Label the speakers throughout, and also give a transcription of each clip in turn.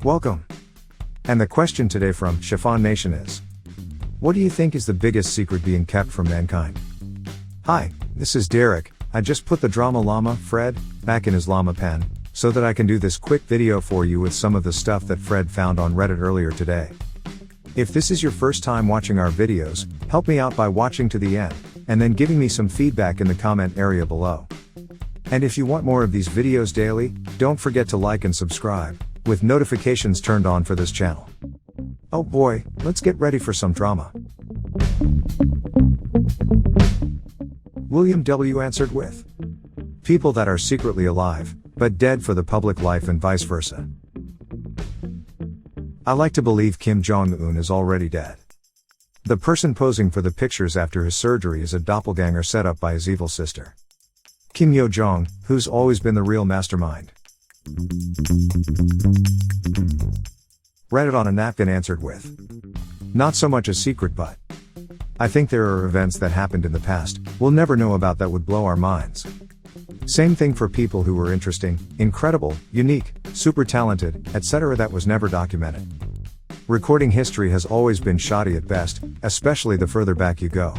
Speaker 1: Welcome. And the question today from Chiffon Nation is, what do you think is the biggest secret being kept from mankind? Hi, this is Derek. I just put the Drama Llama, Fred, back in his llama pen, so that I can do this quick video for you with some of the stuff that Fred found on Reddit earlier today. If this is your first time watching our videos, help me out by watching to the end, and then giving me some feedback in the comment area below. And if you want more of these videos daily, don't forget to like and subscribe, with notifications turned on for this channel. Oh boy, let's get ready for some drama. William W. answered with, people that are secretly alive, but dead for the public life and vice versa. I like to believe Kim Jong-un is already dead. The person posing for the pictures after his surgery is a doppelganger set up by his evil sister, Kim Yo-jong, who's always been the real mastermind. Reddit on a napkin answered with, not so much a secret, but I think there are events that happened in the past we'll never know about that would blow our minds. Same thing for people who were interesting, incredible, unique, super talented, etc. that was never documented. Recording history has always been shoddy at best, especially the further back you go.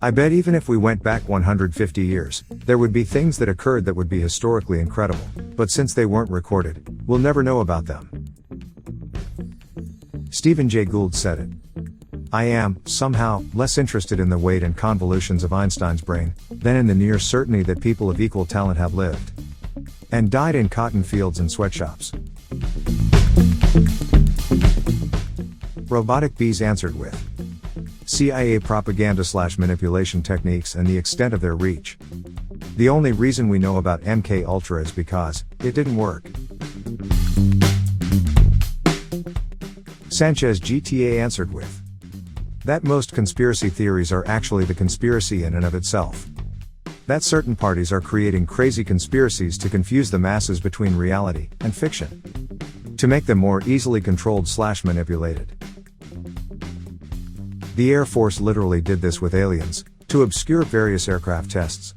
Speaker 1: I bet even if we went back 150 years, there would be things that occurred that would be historically incredible, but since they weren't recorded, we'll never know about them. Stephen Jay Gould said it. I am, somehow, less interested in the weight and convolutions of Einstein's brain, than in the near certainty that people of equal talent have lived and died in cotton fields and sweatshops. Robotic Bees answered with, CIA propaganda/manipulation techniques and the extent of their reach. The only reason we know about MK Ultra is because it didn't work. Sanchez GTA answered with, that most conspiracy theories are actually the conspiracy in and of itself. That certain parties are creating crazy conspiracies to confuse the masses between reality and fiction, to make them more easily controlled/manipulated. The Air Force literally did this with aliens, to obscure various aircraft tests.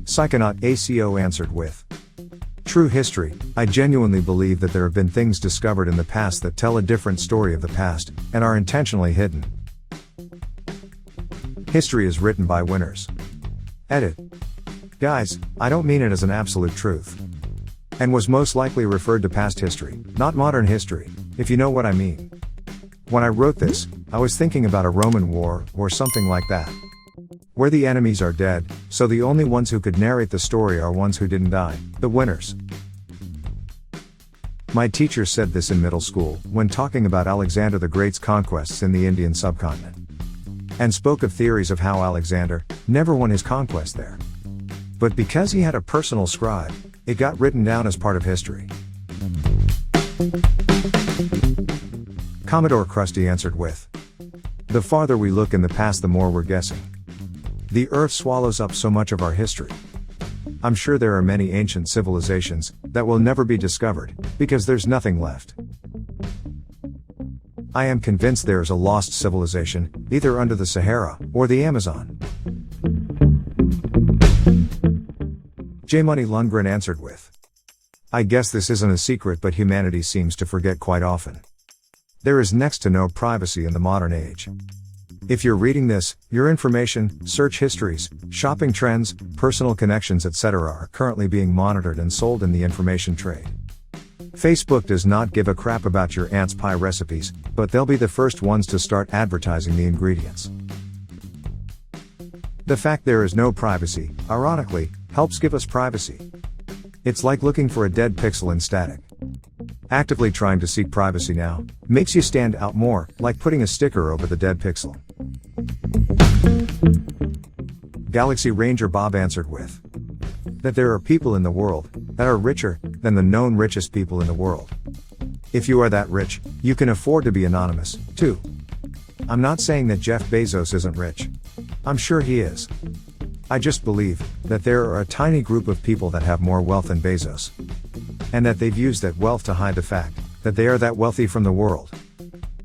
Speaker 1: Psychonaut ACO answered with, true history, I genuinely believe that there have been things discovered in the past that tell a different story of the past, and are intentionally hidden. History is written by winners. Edit. Guys, I don't mean it as an absolute truth. And was most likely referred to past history, not modern history, if you know what I mean. When I wrote this, I was thinking about a Roman war, or something like that, where the enemies are dead, so the only ones who could narrate the story are ones who didn't die, the winners. My teacher said this in middle school, when talking about Alexander the Great's conquests in the Indian subcontinent, and spoke of theories of how Alexander never won his conquest there. But because he had a personal scribe, it got written down as part of history. Commodore Krusty answered with, the farther we look in the past, the more we're guessing. The Earth swallows up so much of our history. I'm sure there are many ancient civilizations that will never be discovered, because there's nothing left. I am convinced there is a lost civilization, either under the Sahara or the Amazon. J. Money Lundgren answered with, I guess this isn't a secret, but humanity seems to forget quite often. There is next to no privacy in the modern age. If you're reading this, your information, search histories, shopping trends, personal connections, etc. are currently being monitored and sold in the information trade. Facebook does not give a crap about your aunt's pie recipes, but they'll be the first ones to start advertising the ingredients. The fact there is no privacy, ironically, helps give us privacy. It's like looking for a dead pixel in static. Actively trying to seek privacy now makes you stand out more, like putting a sticker over the dead pixel. Galaxy Ranger Bob answered with, that there are people in the world that are richer than the known richest people in the world. If you are that rich, you can afford to be anonymous, too. I'm not saying that Jeff Bezos isn't rich. I'm sure he is. I just believe that there are a tiny group of people that have more wealth than Bezos, and that they've used that wealth to hide the fact that they are that wealthy from the world.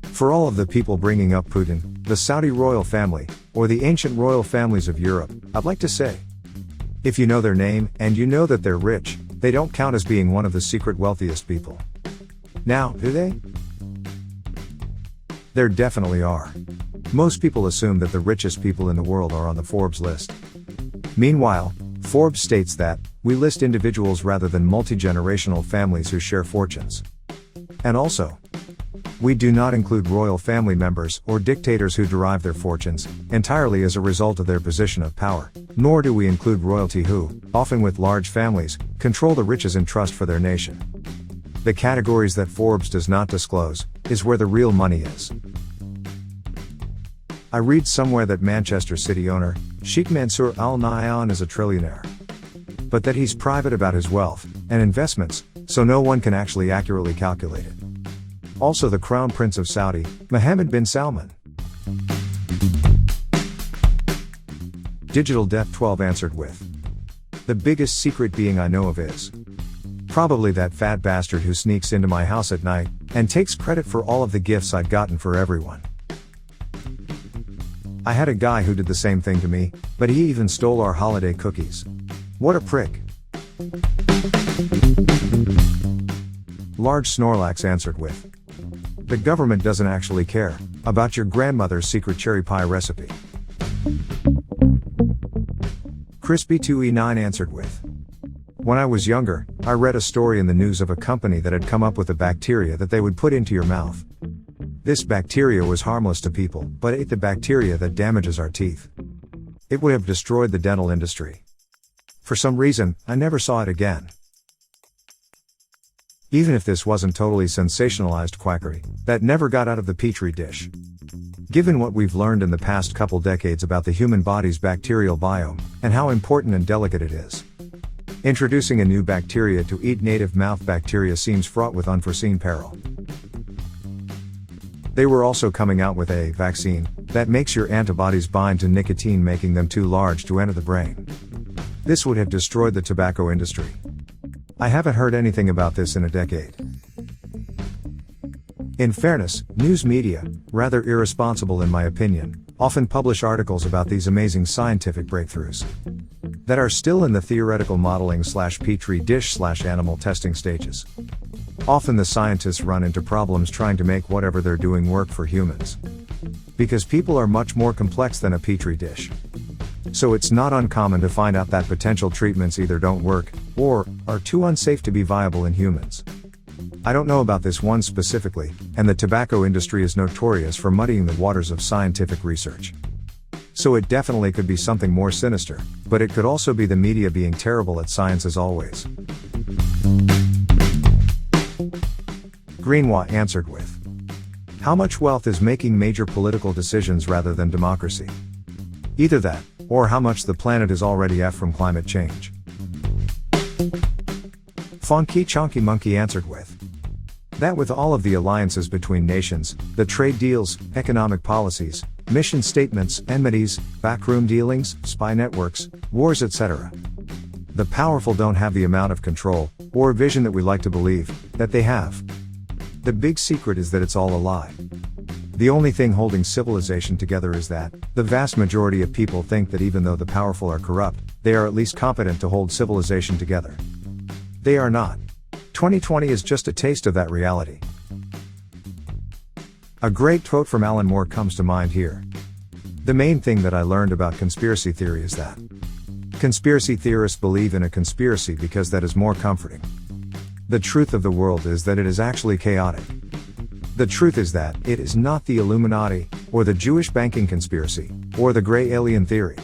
Speaker 1: For all of the people bringing up Putin, the Saudi royal family, or the ancient royal families of Europe, I'd like to say, if you know their name, and you know that they're rich, they don't count as being one of the secret wealthiest people. Now, do they? There definitely are. Most people assume that the richest people in the world are on the Forbes list. Meanwhile, Forbes states that we list individuals rather than multi-generational families who share fortunes. And also, we do not include royal family members or dictators who derive their fortunes entirely as a result of their position of power, nor do we include royalty who, often with large families, control the riches in trust for their nation. The categories that Forbes does not disclose is where the real money is. I read somewhere that Manchester City owner, Sheikh Mansour Al Nahyan is a trillionaire. But that he's private about his wealth and investments, so no one can actually accurately calculate it. Also the Crown Prince of Saudi, Mohammed bin Salman. Digital Death 12 answered with, the biggest secret being I know of is probably that fat bastard who sneaks into my house at night and takes credit for all of the gifts I'd gotten for everyone. I had a guy who did the same thing to me, but he even stole our holiday cookies. What a prick. Large Snorlax answered with, the government doesn't actually care about your grandmother's secret cherry pie recipe. Crispy2E9 answered with, when I was younger, I read a story in the news of a company that had come up with a bacteria that they would put into your mouth. This bacteria was harmless to people, but ate the bacteria that damages our teeth. It would have destroyed the dental industry. For some reason, I never saw it again. Even if this wasn't totally sensationalized quackery, that never got out of the petri dish. Given what we've learned in the past couple decades about the human body's bacterial biome, and how important and delicate it is, introducing a new bacteria to eat native mouth bacteria seems fraught with unforeseen peril. They were also coming out with a vaccine that makes your antibodies bind to nicotine, making them too large to enter the brain. This would have destroyed the tobacco industry. I haven't heard anything about this in a decade. In fairness, news media, rather irresponsible in my opinion, often publish articles about these amazing scientific breakthroughs that are still in the theoretical modeling / petri dish / animal testing stages. Often the scientists run into problems trying to make whatever they're doing work for humans. Because people are much more complex than a petri dish. So it's not uncommon to find out that potential treatments either don't work, or are too unsafe to be viable in humans. I don't know about this one specifically, and the tobacco industry is notorious for muddying the waters of scientific research. So it definitely could be something more sinister, but it could also be the media being terrible at science as always. Greenwa answered with, how much wealth is making major political decisions rather than democracy? Either that, or how much the planet is already F from climate change. Funky Chonky Monkey answered with, that with all of the alliances between nations, the trade deals, economic policies, mission statements, enmities, backroom dealings, spy networks, wars etc. The powerful don't have the amount of control, or vision that we like to believe, that they have. The big secret is that it's all a lie. The only thing holding civilization together is that the vast majority of people think that even though the powerful are corrupt, they are at least competent to hold civilization together. They are not. 2020 is just a taste of that reality. A great quote from Alan Moore comes to mind here. The main thing that I learned about conspiracy theory is that conspiracy theorists believe in a conspiracy because that is more comforting. The truth of the world is that it is actually chaotic. The truth is that it is not the Illuminati, or the Jewish banking conspiracy, or the gray alien theory.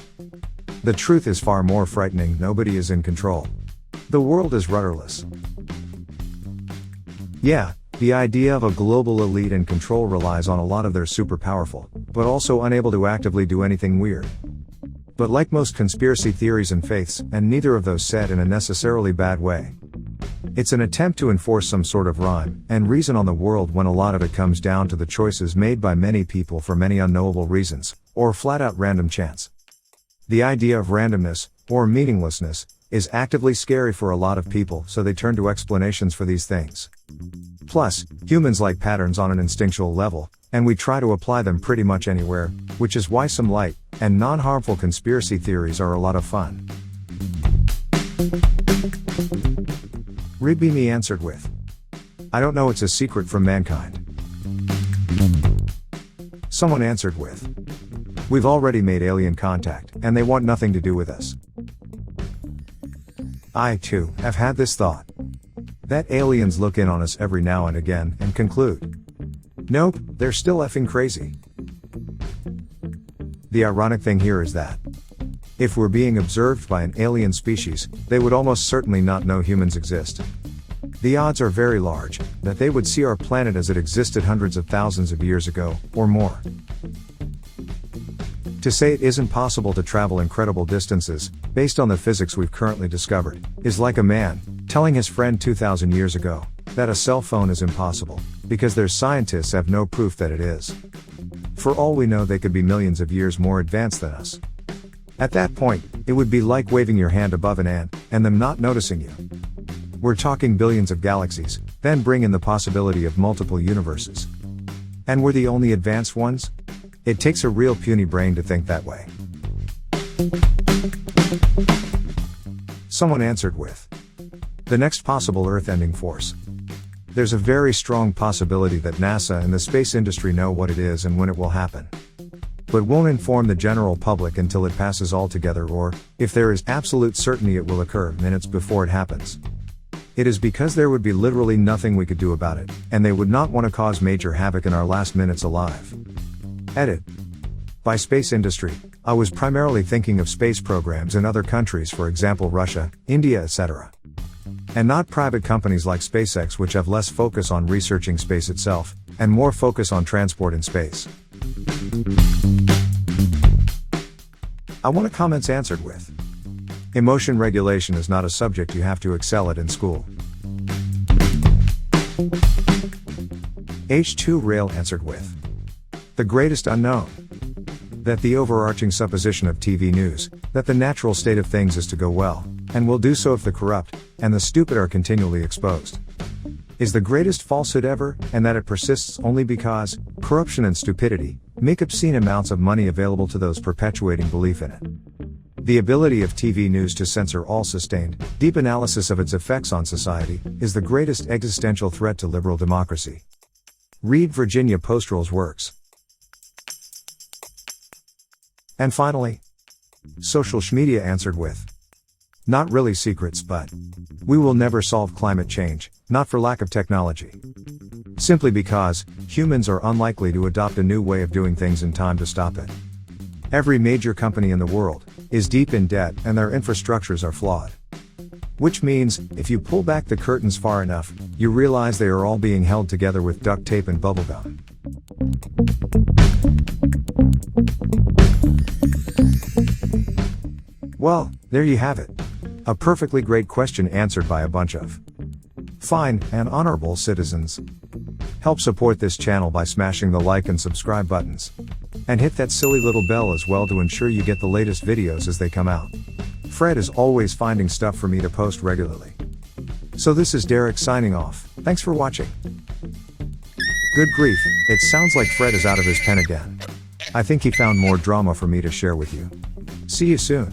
Speaker 1: The truth is far more frightening. Nobody is in control. The world is rudderless. Yeah, the idea of a global elite in control relies on a lot of their super powerful, but also unable to actively do anything weird. But like most conspiracy theories and faiths, and neither of those said in a necessarily bad way, it's an attempt to enforce some sort of rhyme and reason on the world when a lot of it comes down to the choices made by many people for many unknowable reasons, or flat out random chance. The idea of randomness, or meaninglessness, is actively scary for a lot of people, so they turn to explanations for these things. Plus, humans like patterns on an instinctual level, and we try to apply them pretty much anywhere, which is why some light and non-harmful conspiracy theories are a lot of fun. Ribimi answered with, I don't know, it's a secret from mankind. Someone answered with, we've already made alien contact, and they want nothing to do with us. I, too, have had this thought. That aliens look in on us every now and again, and conclude, nope, they're still effing crazy. The ironic thing here is that, if we're being observed by an alien species, they would almost certainly not know humans exist. The odds are very large that they would see our planet as it existed hundreds of thousands of years ago, or more. To say it isn't possible to travel incredible distances, based on the physics we've currently discovered, is like a man telling his friend 2,000 years ago that a cell phone is impossible, because their scientists have no proof that it is. For all we know, they could be millions of years more advanced than us. At that point, it would be like waving your hand above an ant, and them not noticing you. We're talking billions of galaxies, then bring in the possibility of multiple universes. And we're the only advanced ones? It takes a real puny brain to think that way. Someone answered with, the next possible Earth-ending force. There's a very strong possibility that NASA and the space industry know what it is and when it will happen, but won't inform the general public until it passes altogether, or, if there is absolute certainty, it will occur minutes before it happens. It is because there would be literally nothing we could do about it, and they would not want to cause major havoc in our last minutes alive. Edit. By space industry, I was primarily thinking of space programs in other countries, for example Russia, India, etc. And not private companies like SpaceX, which have less focus on researching space itself, and more focus on transport in space. I want comments answered with, emotion regulation is not a subject you have to excel at in school. H2 Rail answered with, the greatest unknown. That the overarching supposition of TV news, that the natural state of things is to go well, and will do so if the corrupt and the stupid are continually exposed, is the greatest falsehood ever, and that it persists only because corruption and stupidity make obscene amounts of money available to those perpetuating belief in it. The ability of TV news to censor all sustained, deep analysis of its effects on society is the greatest existential threat to liberal democracy. Read Virginia Postrel's works. And finally, social media answered with, not really secrets, but we will never solve climate change, not for lack of technology. Simply because humans are unlikely to adopt a new way of doing things in time to stop it. Every major company in the world is deep in debt and their infrastructures are flawed. Which means, if you pull back the curtains far enough, you realize they are all being held together with duct tape and bubblegum. Well, there you have it. A perfectly great question answered by a bunch of fine and honorable citizens. Help support this channel by smashing the like and subscribe buttons. And hit that silly little bell as well to ensure you get the latest videos as they come out. Fred is always finding stuff for me to post regularly. So this is Derek signing off. Thanks for watching. Good grief, it sounds like Fred is out of his pen again. I think he found more drama for me to share with you. See you soon.